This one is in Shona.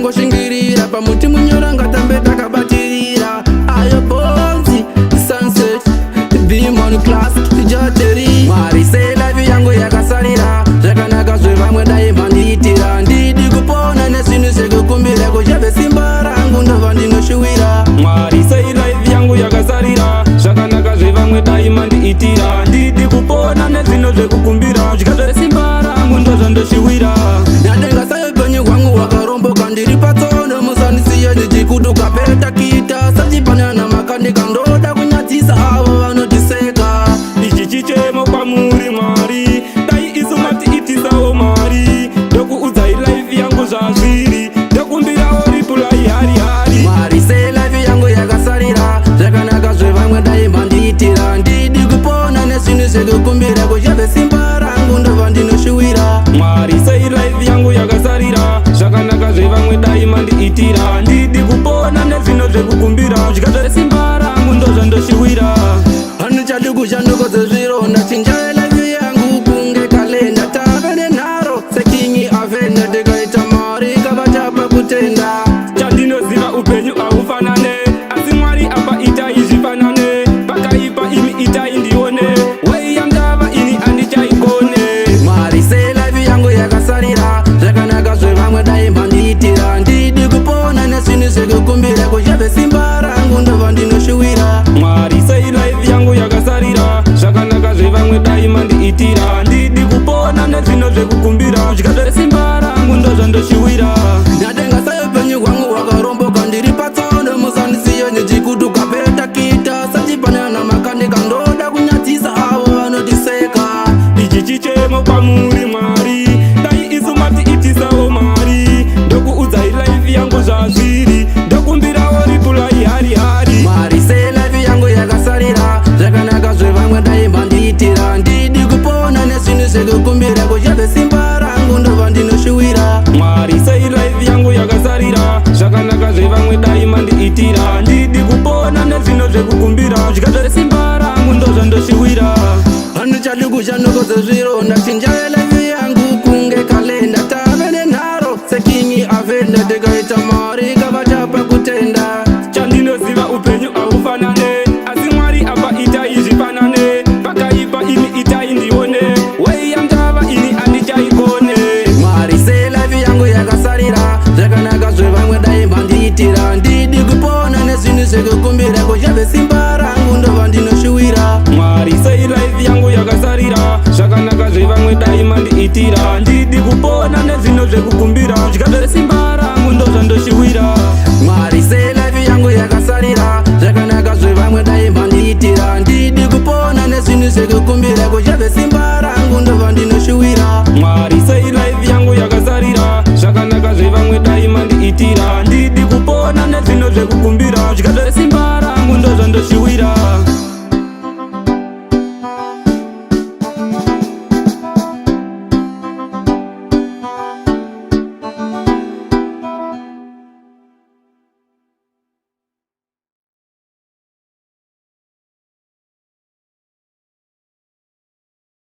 tangoshingirira pamuti munyora ngatambe takabatirira ayo bonzi sunset bimon class jateri mwari sei life yangu yakasarira zvakanaka zvevamwe dai mandiitira ndidi kupona nezvinhu zvekukumbira kuchave simba rangu ndobva ndinoshuwira mwari sei life yangu yakasarira zvakanaka zvevamwe dai mandiitira ndidi kupona nezvinhu zvekukumbira zvikazve simba rangu ndozvandoshuwira natenga sai upenyu hwangu hwakaromboka ndiri patsono musandisiye ndichikuduka petakita sachipanana makanika ndoda kunyadzisa avo vanotiseka ichi chichemo kwamuri mwari dai isu matiitisawo mari ndokuudzai life yangu zvazviri ndokumbirawo ripulai hari hari mwari sei life yangu yakasarira zvakanaka zvevamwe dai mandiitira ndidi kupona nezvinhu zvekukumbira kuchave simba rangu ndobva ndinoshuwira mwari sei life yangu yakasarira zvakanaka zvevamwe dai mandiitira ndidi kupona nezvinhu zvekukumbira zvikazve simba rangu ndozvandoshuwira handichadi kushanduko dzezvironda chinjaya life yangu kunge kalenda tave nenharo sekingi avenda tikaita mari kavatapa kutenda chandinoziva upenyu haufanane asi mwari apa itai zvifanane pakaipa imi itai ndione wei yangava ini handichaikone mwari sei life yangu yakasarira zvakanaka zvevamwe dai mandiitira ndidi kupona nezvinhu zvekukumbira kuchave simba rangu ndobva ndinoshuwira mwari sei life yangu yakasarira zvakanaka zvevamwe dai mandiitira ndidi kupona nezvinhu zvekukumbira zvikazve simba rangu ndozvandoshuwira natenga sai upenyu hwangu hwakaromboka ndiri patsono musandisiye ndichikuduka petakita sachipanana makanika ndoda kunyadzisa avo vanotiseka ichi chichemo kwamuri mwari dai isu matiitisawo mari ndokuudzai life yangu zvazviri ndokumbirawo ripulai hari hari mwari sei life yangu yakasarira zvakanaka zvevamwe dai mandiitira ndidi kupona nezvinhu zvekukumbira kuchave simba rangu ndobva ndinoshuwira mwari sei life yangu yakasarira zvakanaka zvevamwe dai mandiitira ndidi kupona nezvinhu zvekukumbira zvikazve simba rangu ndozvandoshuwira handichadi kushanduko dzezvironda chinjaya life yangu kunge kalenda tave nenharo sekingi avenda tikaita mari kavatapa kutenda chandinoziva upenyu haufanane asi mwari apa itai zvifanane pakaipa imi itai ndione wei yangava ini handichaikone mwari sei life yangu yakasarira zvakanaka zvevamwe dai mandiitira ndidi kupona nezvinhu zvekukumbira kuchave simba rangu ndobva ndinoshuwira mwari sei life yangu yakasarira zvakanaka zvevamwe dai mandiitira ndidi kupona nezvinhu zvekukumbira zvikazve simba